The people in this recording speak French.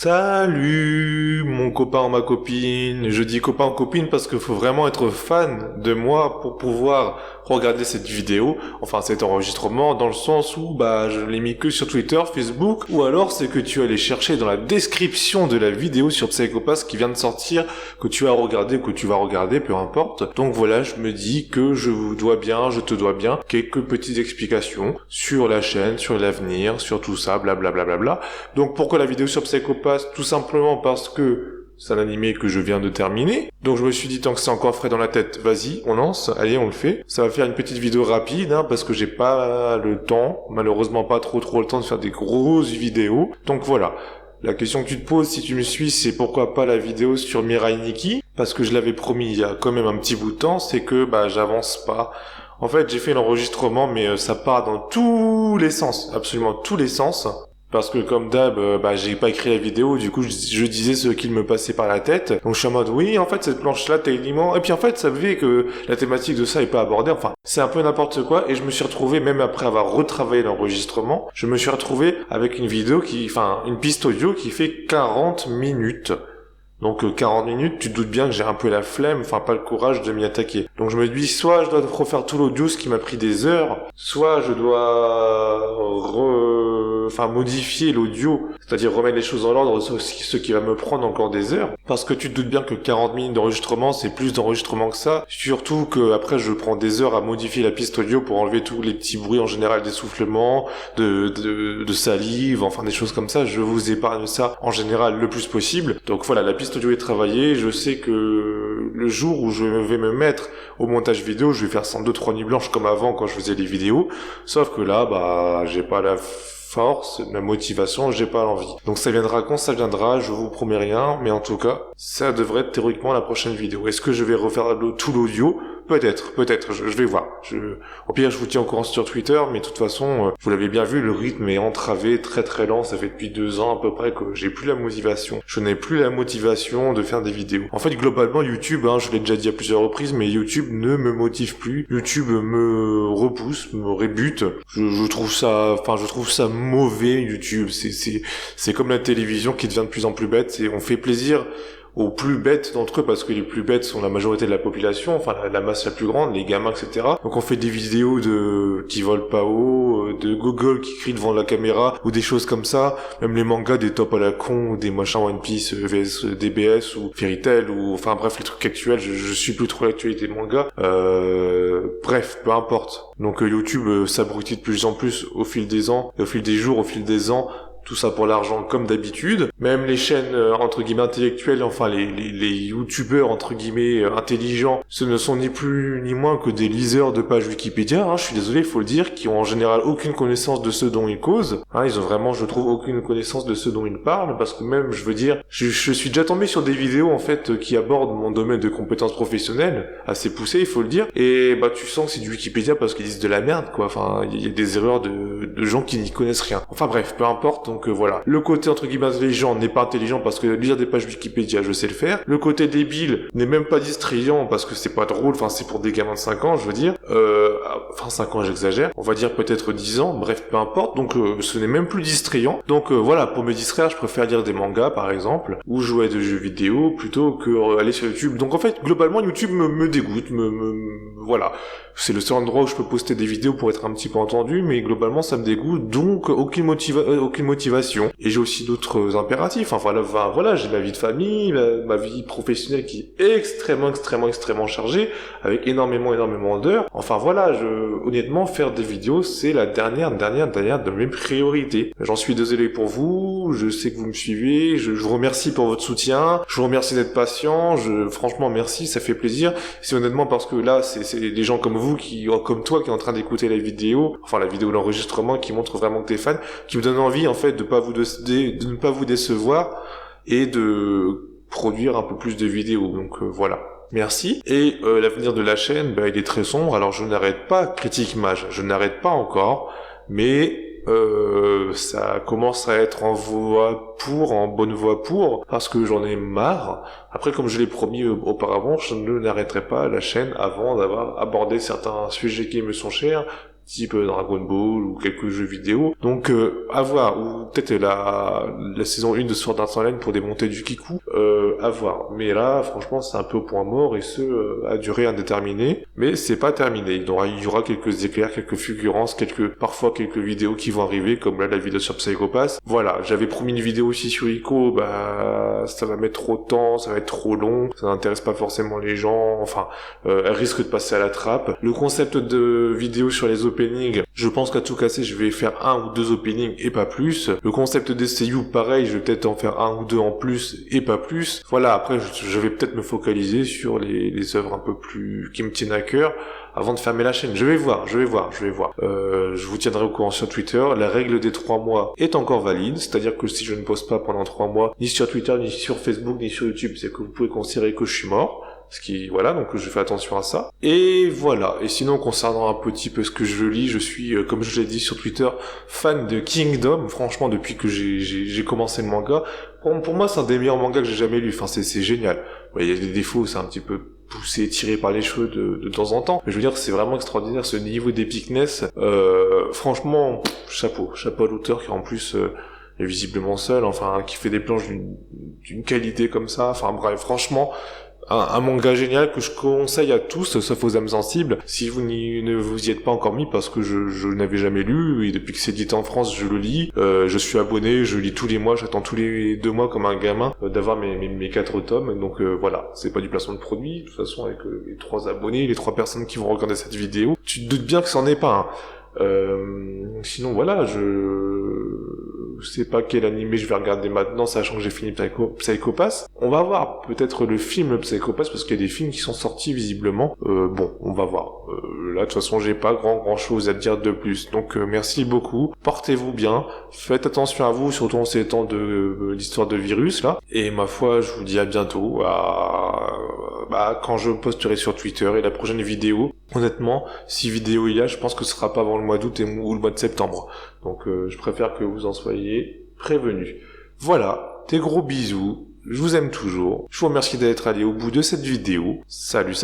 Salut mon copain ou ma copine. Je dis copain ou copine parce qu'il faut vraiment être fan de moi pour pouvoir regarder cette vidéo, enfin cet enregistrement, dans le sens où je l'ai mis que sur Twitter, Facebook, ou alors c'est que tu allais chercher dans la description de la vidéo sur Psycho-Pass qui vient de sortir, que tu as regardé ou que tu vas regarder, peu importe. Donc voilà, je me dis que je te dois bien quelques petites explications sur la chaîne, sur l'avenir, sur tout ça, blablabla. Donc pourquoi la vidéo sur Psycho-Pass? Tout simplement parce que c'est un animé que je viens de terminer. Donc je me suis dit, tant que c'est encore frais dans la tête, vas-y, on lance, allez, on le fait. Ça va faire une petite vidéo rapide, parce que j'ai pas le temps, malheureusement pas trop le temps de faire des grosses vidéos. Donc voilà. La question que tu te poses, si tu me suis, c'est pourquoi pas la vidéo sur Mirai Nikki? Parce que je l'avais promis il y a quand même un petit bout de temps, c'est que j'avance pas. En fait, j'ai fait l'enregistrement, mais ça part dans tous les sens, absolument tous les sens. Parce que comme d'hab, j'ai pas écrit la vidéo, du coup je disais ce qu'il me passait par la tête. Donc je suis en mode oui, en fait cette planche-là techniquement, et puis en fait ça fait que la thématique de ça est pas abordée, enfin c'est un peu n'importe quoi, et je me suis retrouvé, même après avoir retravaillé l'enregistrement, je me suis retrouvé avec une piste audio qui fait 40 minutes. Donc 40 minutes, tu te doutes bien que j'ai un peu la flemme, pas le courage de m'y attaquer. Donc je me dis, soit je dois refaire tout l'audio, ce qui m'a pris des heures, soit je dois modifier l'audio, c'est-à-dire remettre les choses en ordre, ce qui va me prendre encore des heures. Parce que tu te doutes bien que 40 minutes d'enregistrement, c'est plus d'enregistrement que ça. Surtout que après je prends des heures à modifier la piste audio pour enlever tous les petits bruits en général d'essoufflement, de salive, des choses comme ça. Je vous épargne ça en général le plus possible. Donc voilà, la piste audio est travaillée. Je sais que le jour où je vais me mettre au montage vidéo, je vais faire sans 2-3 nuits blanches comme avant quand je faisais les vidéos. Sauf que là, j'ai pas la force, la motivation, j'ai pas l'envie. Donc ça viendra quand ça viendra, je vous promets rien, mais en tout cas, ça devrait être théoriquement la prochaine vidéo. Est-ce que je vais refaire tout l'audio? Peut-être, je vais voir. Au pire, je vous tiens au courant sur Twitter, mais de toute façon, vous l'avez bien vu, le rythme est entravé, très très lent, ça fait depuis 2 ans à peu près que j'ai plus la motivation. Je n'ai plus la motivation de faire des vidéos. En fait, globalement, YouTube, je l'ai déjà dit à plusieurs reprises, mais YouTube ne me motive plus. YouTube me repousse, me rébute. Je trouve ça mauvais, YouTube. C'est comme la télévision qui devient de plus en plus bête, on fait plaisir aux plus bêtes d'entre eux, parce que les plus bêtes sont la majorité de la population, la masse la plus grande, les gamins, etc. Donc on fait des vidéos qui volent pas haut, de Google qui crie devant la caméra, ou des choses comme ça, même les mangas, des tops à la con, ou des machins One Piece, VS, DBS, ou Fairy Tail, ou bref, les trucs actuels, je suis plus trop l'actualité manga. Bref, peu importe. Donc YouTube s'abrutit de plus en plus au fil des ans, au fil des jours, au fil des ans, tout ça pour l'argent comme d'habitude. Même les chaînes entre guillemets intellectuelles, les youtubeurs entre guillemets intelligents, ce ne sont ni plus ni moins que des liseurs de pages Wikipédia, je suis désolé, il faut le dire, qui ont en général aucune connaissance de ce dont ils causent. Ils ont vraiment, je trouve, aucune connaissance de ce dont ils parlent, parce que même, je veux dire, je suis déjà tombé sur des vidéos qui abordent mon domaine de compétences professionnelles, assez poussées, il faut le dire, et tu sens que c'est du Wikipédia parce qu'ils disent de la merde, quoi. Il y a des erreurs de gens qui n'y connaissent rien. Bref, peu importe. Donc voilà, le côté entre guillemets intelligent n'est pas intelligent parce que lire des pages Wikipédia, je sais le faire. Le côté débile n'est même pas distrayant parce que c'est pas drôle, c'est pour des gamins de 5 ans, je veux dire. 5 ans, j'exagère. On va dire peut-être 10 ans, bref, peu importe. Donc ce n'est même plus distrayant. Donc voilà, pour me distraire, je préfère lire des mangas par exemple, ou jouer à des jeux vidéo plutôt que aller sur YouTube. Donc en fait, globalement, YouTube me dégoûte, voilà. C'est le seul endroit où je peux poster des vidéos pour être un petit peu entendu, mais globalement ça me dégoûte, donc aucune motivation. Et j'ai aussi d'autres impératifs. Voilà, j'ai ma vie de famille, ma vie professionnelle qui est extrêmement chargée, avec énormément d'heures. Honnêtement, faire des vidéos, c'est la dernière de mes priorités. J'en suis désolé pour vous, je sais que vous me suivez, je vous remercie pour votre soutien, je vous remercie d'être patient, franchement merci, ça fait plaisir. C'est honnêtement parce que là, c'est des gens comme vous, comme toi, qui est en train d'écouter la vidéo, l'enregistrement, qui montre vraiment que t'es fan, qui me donne envie, en fait, de ne pas vous décevoir, et de produire un peu plus de vidéos. Donc, voilà. Merci. Et l'avenir de la chaîne, il est très sombre. Alors je n'arrête pas Critique Mage, je n'arrête pas encore, mais ça commence à être en bonne voie pour, parce que j'en ai marre. Après, comme je l'ai promis auparavant, je ne n'arrêterai pas la chaîne avant d'avoir abordé certains sujets qui me sont chers, type Dragon Ball ou quelques jeux vidéo. Donc à voir, ou peut-être la saison 1 de Sword Art Online pour démonter du Kiku, à voir. Mais là, franchement, c'est un peu au point mort et ce, à durée indéterminée. Mais c'est pas terminé. Il y aura quelques éclairs, quelques fulgurances, parfois quelques vidéos qui vont arriver, comme là la vidéo sur Psycho Pass. Voilà, j'avais promis une vidéo aussi sur Ico, ça va mettre trop de temps, ça va être trop long, ça n'intéresse pas forcément les gens, enfin, elle risque de passer à la trappe. Le concept de vidéo sur les openings, je pense qu'à tout casser, je vais faire 1 ou 2 openings et pas plus. Le concept d'STU, pareil, je vais peut-être en faire 1 ou 2 en plus et pas plus. Voilà, après, je vais peut-être me focaliser sur les œuvres un peu plus qui me tiennent à cœur avant de fermer la chaîne. Je vais voir. Je vous tiendrai au courant sur Twitter. La règle des 3 mois est encore valide, c'est-à-dire que si je ne poste pas pendant 3 mois, ni sur Twitter, ni sur Facebook, ni sur YouTube, c'est que vous pouvez considérer que je suis mort. Voilà, donc je fais attention à ça. Et voilà. Et sinon, concernant un petit peu ce que je lis, je suis, comme je l'ai dit sur Twitter, fan de Kingdom. Franchement, depuis que j'ai commencé le manga, pour moi, c'est un des meilleurs mangas que j'ai jamais lu. Enfin, c'est génial. Il y a des défauts, c'est un petit peu poussé, tiré par les cheveux de temps en temps. Mais je veux dire, c'est vraiment extraordinaire, ce niveau d'épicness. Franchement, chapeau à l'auteur qui en plus est visiblement seul, enfin, qui fait des planches d'une qualité comme ça. Enfin bref, franchement, un manga génial que je conseille à tous, sauf aux âmes sensibles, si vous ne vous y êtes pas encore mis, parce que je n'avais jamais lu, et depuis que c'est édité en France, je le lis, je suis abonné, je lis tous les mois, j'attends tous les 2 mois comme un gamin d'avoir mes 4 tomes, donc voilà, c'est pas du placement de produit, de toute façon avec les 3 abonnés, les 3 personnes qui vont regarder cette vidéo, tu te doutes bien que c'en est pas, sinon voilà, je sais pas quel animé je vais regarder maintenant, sachant que j'ai fini Psycho Pass. On va voir peut-être le film Psycho Pass, parce qu'il y a des films qui sont sortis visiblement. Bon, on va voir. Là, de toute façon, j'ai pas grand chose à dire de plus. Donc, merci beaucoup. Portez-vous bien. Faites attention à vous, surtout en ces temps de l'histoire de virus, là. Et ma foi, je vous dis à bientôt. Quand je posterai sur Twitter et la prochaine vidéo. Honnêtement, si vidéo il y a, je pense que ce sera pas avant le mois d'août ou le mois de septembre. Donc je préfère que vous en soyez prévenus. Voilà, des gros bisous, je vous aime toujours. Je vous remercie d'être allé au bout de cette vidéo. Salut.